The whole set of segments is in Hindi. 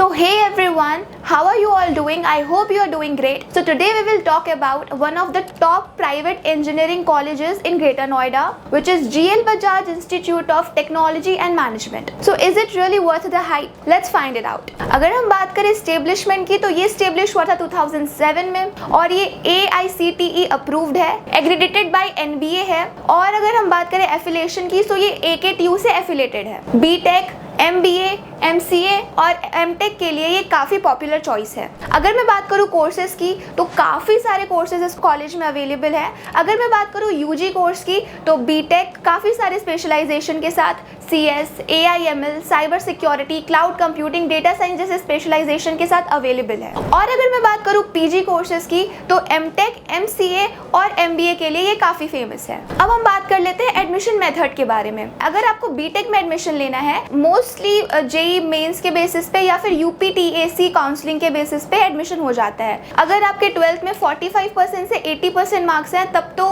So hey everyone, how are you all doing? I hope you are doing great. So today we will talk about one of the top private engineering colleges in Greater Noida, which is GL Bajaj Institute of Technology and Management. So is it really worth the hype? Let's find it out. अगर हम बात करें establishment की, तो ये establish हुआ था 2007 में और ये AICTE approved है, accredited by NBA है। और अगर हम बात करें affiliation की, तो ये AKTU से affiliated है। BTech, MBA, MCA और MTech के लिए ये काफ़ी पॉपुलर चॉइस है। अगर मैं बात करूँ कोर्सेज की, तो काफ़ी सारे कोर्सेज इस कॉलेज में अवेलेबल है। अगर मैं बात करूँ UG कोर्स की, तो BTech काफ़ी सारे स्पेशलाइजेशन के साथ CS, AIML, cyber security, cloud computing, data science जैसे स्पेशलाइजेशन के साथ अवेलेबल है। और अगर मैं बात करूँ PG कोर्सेज की, तो MTech, MCA और MBA के लिए ये काफ़ी फेमस है। अब हम बात कर लेते हैं एडमिशन मेथड के बारे में। अगर आपको BTech में एडमिशन लेना है, मोस्टली JEE मेंस के बेसिस पे या फिर UPTAC काउंसलिंग के बेसिस पे एडमिशन हो जाता है। अगर आपके 12th में 45% से 80% मार्क्स हैं, तब तो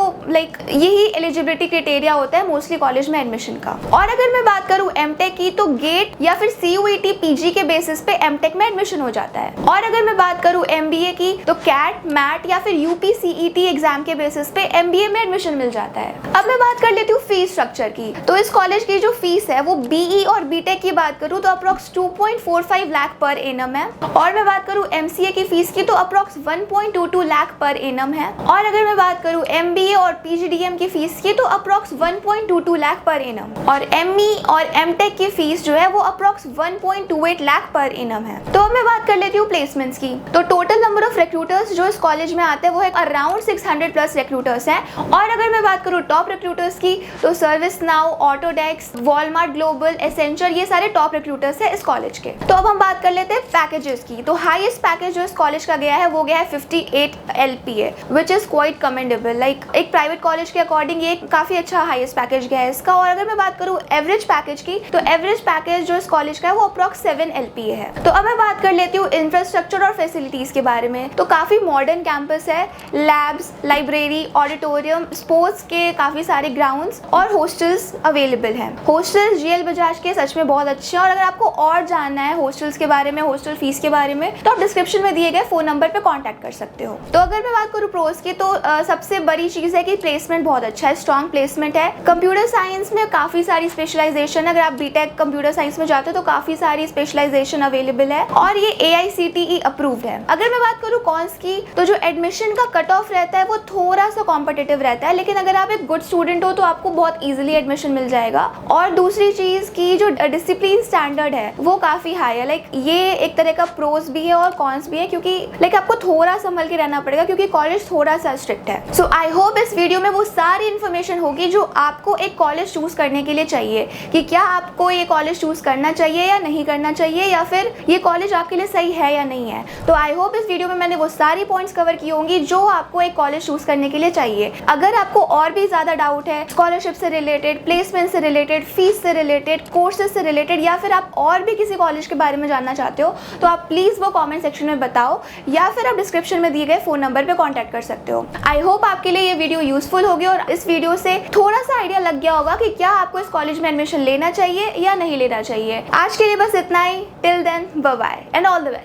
यही एलिजिबिलिटी क्राइटेरिया होता है मोस्टली कॉलेज में एडमिशन का। और अगर मैं बात करूँ MTech की, तो गेट या फिर CUET PG के बेसिस पे MTech में एडमिशन हो जाता है। और अगर मैं बात करूँ MBA की, तो CAT, MAT या फिर UPCET एग्जाम के बेसिस पे MBA में एडमिशन मिल जाता है। अब मैं बात कर लेती हूँ फीस स्ट्रक्चर की। तो इस कॉलेज की जो फीस है वो BE और BTech की बात करूँ तो अप्रॉक्स 2.45 लाख पर एनम है। और मैं बात करूँ MCA की फीस की, तो अप्रॉक्स 1.22 लाख पर एनम है। और अगर मैं बात करूँ MBA और PGDM की फीस की, तो अप्रॉक्स 1.22 लाख पर एनम। और ME और MTech की फीस जो है वो अप्रॉक्स 1.28 लाख पर एनम है। तो अब मैं बात कर लेती हूँ प्लेसमेंट्स की। तो टोटल नंबर ऑफ रिक्रूटर्स जो इस कॉलेज में आते हैं वो है अराउंड 600 प्लस रिक्रूटर्स हैं। और अगर मैं बात करूँ टॉप रिक्रूटर्स की, तो service now, Autodesk, Walmart global, Accenture, ये सारे टॉप रिक्रूटर्स है इस कॉलेज के। तो अब हम बात कर लेते हैं पैकेजेस की। तो हाईएस्ट पैकेज जो इस कॉलेज का गया है वो गया है 58 LPA, which is quite commendable. एक प्राइवेट कॉलेज के अकॉर्डिंग ये काफी अच्छा हाईएस्ट पैकेज गया है इसका। और अगर मैं बात करूँ एवरेज पैकेज की, तो एवरेज पैकेज जो इस कॉलेज का है वो अप्रॉक्स 7 LPA है। तो अब मैं बात कर लेती हूँ इंफ्रास्ट्रक्चर और फैसिलिटीज के बारे में। तो काफी मॉडर्न कैंपस है, लैब्स, लाइब्रेरी, ऑडिटोरियम, स्पोर्ट्स के काफी सारे ग्राउंड्स और हॉस्टल्स अवेलेबल हैं। हॉस्टल्स GL बजाज के सच में बहुत अच्छे हैं। और अगर आपको और जानना है हॉस्टल्स के बारे में, हॉस्टल फीस के बारे में, तो आप डिस्क्रिप्शन में दिए गए फोन नंबर पे कांटेक्ट कर सकते हो। तो अगर मैं बात करूँ प्रोस की, तो सबसे बड़ी चीज है कि प्लेसमेंट बहुत अच्छा है, स्ट्रॉन्ग प्लेसमेंट है। कंप्यूटर साइंस में काफी सारी स्पेशलाइजेशन, अगर आप BTech कंप्यूटर साइंस में जाते हो तो काफी सारी स्पेशलाइजेशन अवेलेबल है। और ये AICTE अप्रूव्ड है। अगर मैं बात करूँ कॉन्स की, तो जो एडमिशन का कट ऑफ रहता है वो थोड़ा सा कॉम्पिटिटिव रहता है, लेकिन अगर आप एक गुड स्टूडेंट हो तो आपको बहुत ईजिली एडमिशन मिल जाएगा। और दूसरी चीज की जो डिसिप्लिन स्टैंडर्ड है वो काफी हाई है। ये एक तरह का प्रोस भी है और कॉन्स भी है, क्योंकि आपको थोड़ा संभल के रहना पड़ेगा क्योंकि कॉलेज थोड़ा सा स्ट्रिक्ट है। सो आई होप इस वीडियो में वो सारी इन्फॉर्मेशन होगी जो आपको एक कॉलेज चूज करने के लिए चाहिए, कि क्या आपको ये कॉलेज चूज करना चाहिए या नहीं करना चाहिए, या फिर ये कॉलेज आपके लिए सही है या नहीं है। तो आई होप इस वीडियो में मैंने वो सारी पॉइंट्स कवर की होंगी जो आपको एक कॉलेज चूज करने के लिए चाहिए। अगर आपको और भी ज्यादा डाउट है स्कॉलरशिप से रिलेटेड, प्लेसमेंट से रिलेटेड, फीस से रिलेटेड, कोर्सेज से रिलेटेड, या फिर आप और भी किसी कॉलेज के बारे में जानना चाहते हो, तो आप प्लीज वो कमेंट सेक्शन में बताओ, या फिर आप डिस्क्रिप्शन में दिए गए फोन नंबर पे कांटेक्ट कर सकते हो। आई होप आपके लिए ये वीडियो यूजफुल होगी और इस वीडियो से थोड़ा सा आइडिया लग गया होगा कि क्या आपको इस कॉलेज में एडमिशन लेना चाहिए या नहीं लेना चाहिए। आज के लिए बस इतना ही। Till then, bye bye and all the best.